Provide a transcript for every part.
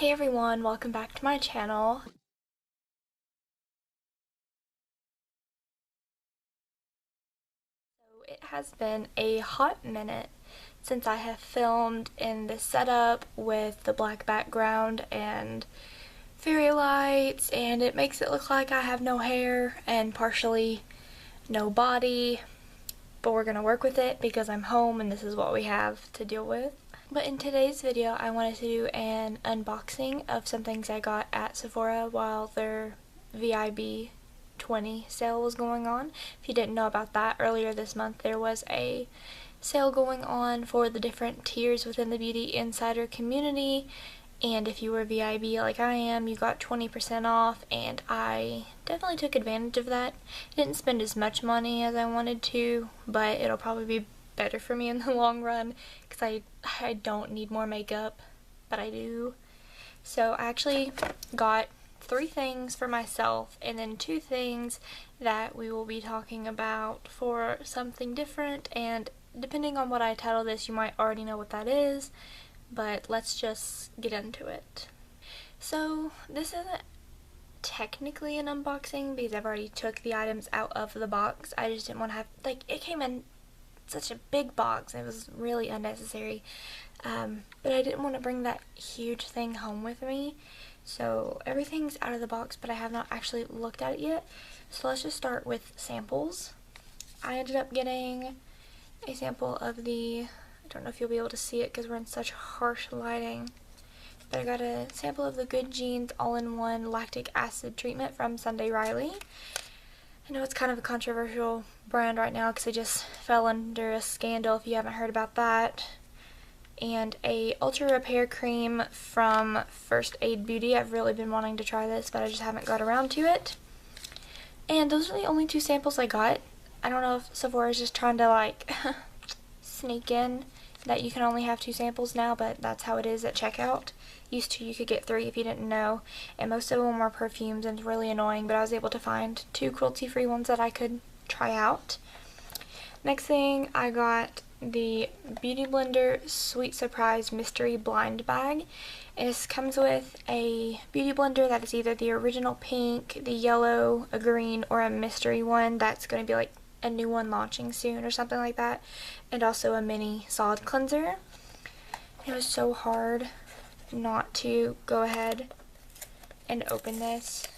Hey everyone, welcome back to my channel. So it has been a hot minute since I have filmed in this setup with the black background and fairy lights, and it makes it look like I have no hair and partially no body, but we're gonna work with it because I'm home and this is what we have to deal with. But in today's video, I wanted to do an unboxing of some things I got at Sephora while their VIB 20 sale was going on. If you didn't know about that, earlier this month there was a sale going on for the different tiers within the Beauty Insider community, and if you were VIB like I am, you got 20% off, and I definitely took advantage of that. Didn't spend as much money as I wanted to, but it'll probably be better for me in the long run because I don't need more makeup, but I do. So I actually got 3 things for myself and then 2 things that we will be talking about for something different, and depending on what I title this, you might already know what that is, but let's just get into it. So this isn't technically an unboxing because I've already took the items out of the box. I just didn't want to have, like, it came in such a big box, it was really unnecessary, but I didn't want to bring that huge thing home with me, so everything's out of the box, but I have not actually looked at it yet. So let's just start with samples. I ended up getting a sample of the, I don't know if you'll be able to see it because we're in such harsh lighting, but I got a sample of the Good Genes all-in-one lactic acid treatment from Sunday Riley. I know it's kind of a controversial brand right now because they just fell under a scandal, if you haven't heard about that. And a ultra repair cream from First Aid Beauty. I've really been wanting to try this, but I just haven't got around to it. And those are the only 2 samples I got. I don't know if Sephora is just trying to, like, sneak in that you can only have 2 samples now, but that's how it is at checkout. Used to you could get 3 if you didn't know, and most of them were perfumes, and it's really annoying, but I was able to find 2 cruelty-free ones that I could try out. Next thing, I got the Beauty Blender Sweet Surprise Mystery Blind Bag. This comes with a beauty blender that is either the original pink, the yellow, a green, or a mystery one that's going to be like a new one launching soon or something like that, and also a mini solid cleanser. It was so hard not to go ahead and open this.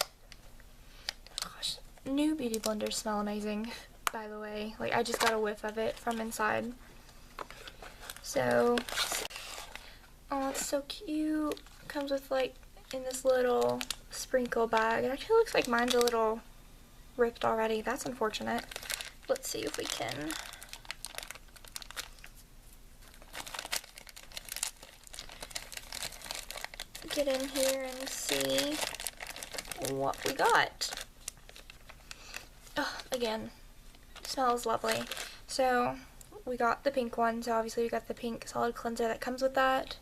Gosh, new beauty blenders smell amazing, by the way. Like, I just got a whiff of it from inside. So, oh, it's so cute. It comes with, like, in this little sprinkle bag. It actually looks like mine's a little ripped already. That's unfortunate. Let's see if we can get in here and see what we got. Oh, again, smells lovely. So we got the pink one, so obviously we got the pink solid cleanser that comes with that.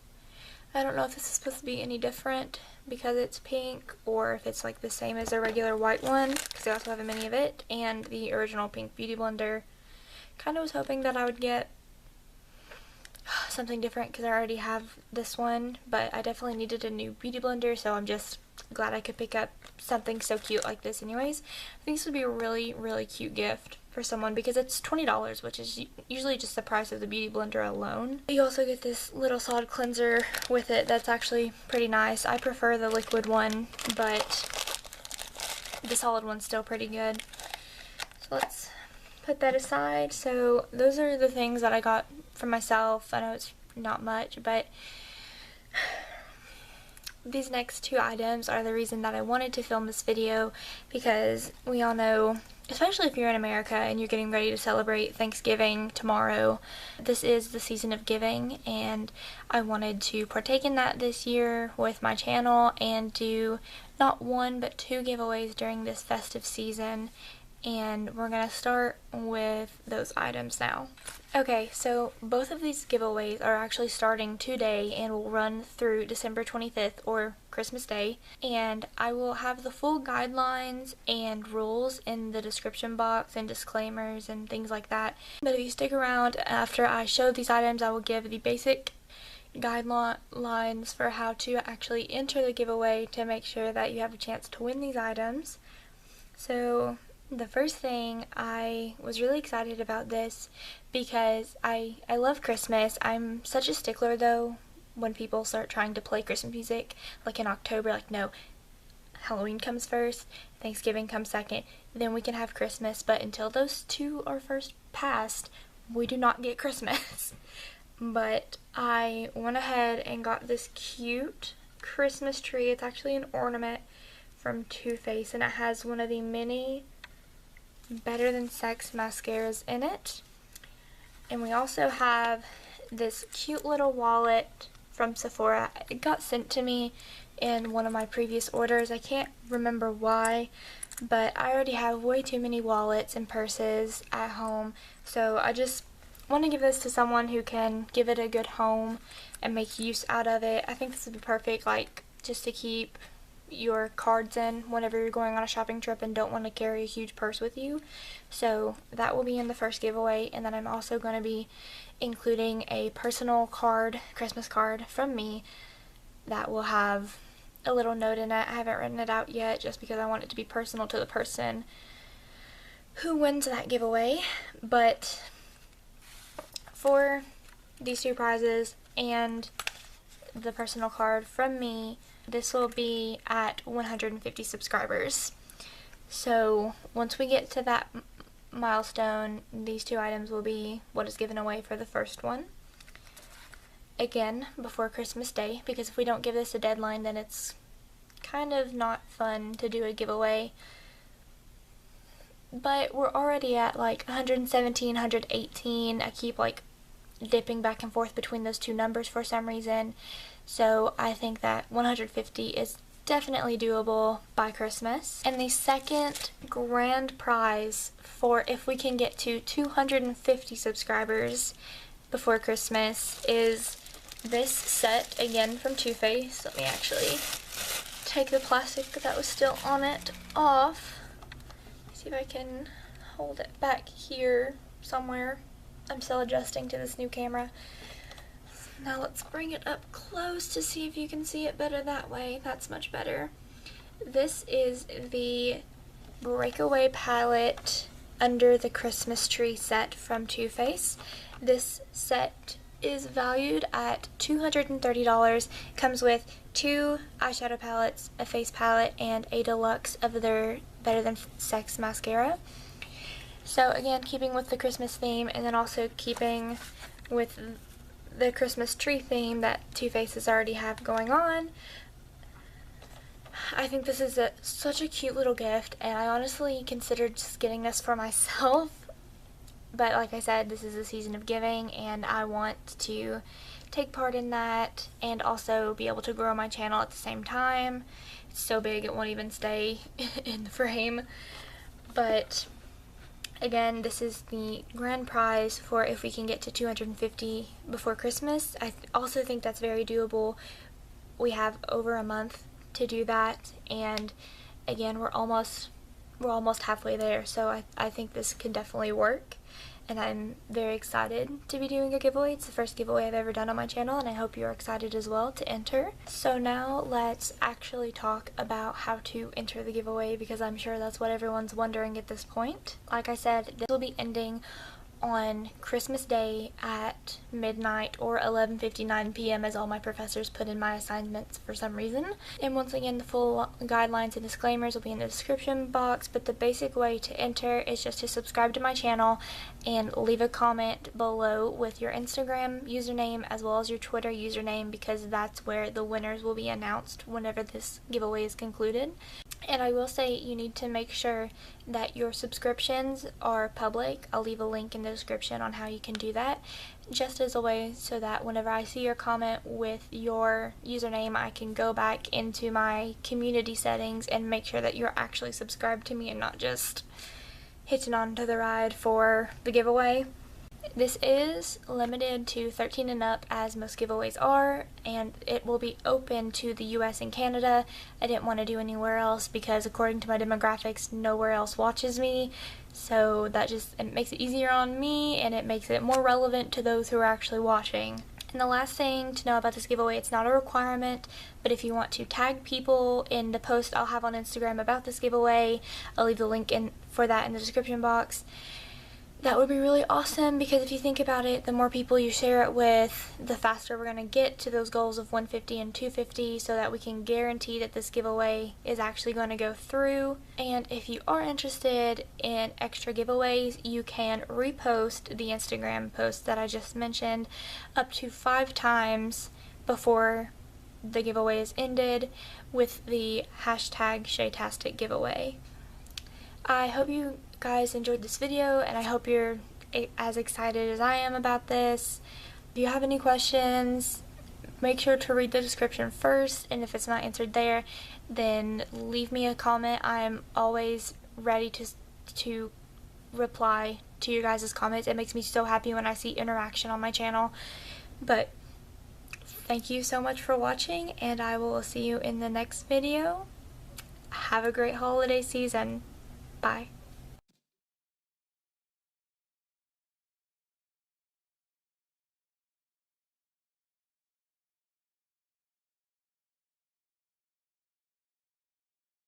I don't know if this is supposed to be any different because it's pink, or if it's like the same as the regular white one, because they also have a mini of it, and the original pink beauty blender. Kind of was hoping that I would get something different because I already have this one, but I definitely needed a new beauty blender, so I'm just glad I could pick up something so cute like this anyways. I think this would be a really, really cute gift for someone because it's $20, which is usually just the price of the beauty blender alone. You also get this little solid cleanser with it that's actually pretty nice. I prefer the liquid one, but the solid one's still pretty good. So let's put that aside. So those are the things that I got for myself. I know it's not much, but these next 2 items are the reason that I wanted to film this video, because we all know, especially if you're in America and you're getting ready to celebrate Thanksgiving tomorrow, this is the season of giving, and I wanted to partake in that this year with my channel and do not 1 but 2 giveaways during this festive season. And we're gonna start with those items now. Okay, so both of these giveaways are actually starting today and will run through December 25th, or Christmas Day, and I will have the full guidelines and rules in the description box and disclaimers and things like that. But if you stick around after I show these items, I will give the basic guidelines for how to actually enter the giveaway to make sure that you have a chance to win these items. So the first thing, I was really excited about this because I love Christmas. I'm such a stickler though when people start trying to play Christmas music, like in October, like no, Halloween comes first, Thanksgiving comes second, then we can have Christmas, but until those two are first passed, we do not get Christmas. But I went ahead and got this cute Christmas tree. It's actually an ornament from Too Faced, and it has one of the mini Better Than Sex mascaras in it. And we also have this cute little wallet from Sephora. It got sent to me in one of my previous orders. I can't remember why, but I already have way too many wallets and purses at home, so I just want to give this to someone who can give it a good home and make use out of it. I think this would be perfect, like, just to keep your cards in whenever you're going on a shopping trip and don't want to carry a huge purse with you. So that will be in the first giveaway, and then I'm also going to be including a personal card, Christmas card from me, that will have a little note in it. I haven't written it out yet just because I want it to be personal to the person who wins that giveaway. But for these two prizes and the personal card from me, this will be at 150 subscribers. So once we get to that milestone, these two items will be what is given away for the first one. Again, before Christmas Day, because if we don't give this a deadline, then it's kind of not fun to do a giveaway. But we're already at like 117, 118. I keep like dipping back and forth between those two numbers for some reason. So I think that 150 is definitely doable by Christmas. And the second grand prize for if we can get to 250 subscribers before Christmas is this set, again from Too Faced. Let me actually take the plastic that was still on it off. See if I can hold it back here somewhere. I'm still adjusting to this new camera. Now let's bring it up close to see if you can see it better that way. That's much better. This is the Breakaway palette Under the Christmas Tree set from Too Faced. This set is valued at $230. Comes with 2 eyeshadow palettes, a face palette, and a deluxe of their Better Than Sex mascara. So again, keeping with the Christmas theme, and then also keeping with the Christmas tree theme that Too Faced already have going on, I think this is such a cute little gift, and I honestly considered just getting this for myself. But like I said, this is a season of giving, and I want to take part in that and also be able to grow my channel at the same time. It's so big it won't even stay in the frame. But again, this is the grand prize for if we can get to 250 before Christmas. I also think that's very doable. We have over a month to do that, and again, we're almost halfway there, so I think this can definitely work. And I'm very excited to be doing a giveaway. It's the first giveaway I've ever done on my channel, and I hope you're excited as well to enter. So now let's actually talk about how to enter the giveaway, because I'm sure that's what everyone's wondering at this point. Like I said, this will be ending on Christmas Day at midnight or 11:59 p.m. as all my professors put in my assignments for some reason. And once again, the full guidelines and disclaimers will be in the description box, but the basic way to enter is just to subscribe to my channel and leave a comment below with your Instagram username as well as your Twitter username, because that's where the winners will be announced whenever this giveaway is concluded. And I will say you need to make sure that your subscriptions are public. I'll leave a link in the description on how you can do that, just as a way so that whenever I see your comment with your username, I can go back into my community settings and make sure that you're actually subscribed to me and not just hitching on to the ride for the giveaway. This is limited to 13 and up, as most giveaways are, and it will be open to the US and Canada. I didn't want to do anywhere else because according to my demographics, nowhere else watches me, so that just it makes it easier on me, and it makes it more relevant to those who are actually watching. And the last thing to know about this giveaway, it's not a requirement, but if you want to tag people in the post I'll have on Instagram about this giveaway, I'll leave the link for that in the description box. That would be really awesome, because if you think about it, the more people you share it with, the faster we're going to get to those goals of 150 and 250, so that we can guarantee that this giveaway is actually going to go through. And if you are interested in extra giveaways, you can repost the Instagram post that I just mentioned up to 5 times before the giveaway is ended with the hashtag shaetassticgiveaway. I hope you guys enjoyed this video, and I hope you're as excited as I am about this. If you have any questions, make sure to read the description first, and if it's not answered there, then leave me a comment. I'm always ready to reply to your guys' comments. It makes me so happy when I see interaction on my channel. But thank you so much for watching, and I will see you in the next video. Have a great holiday season. Bye.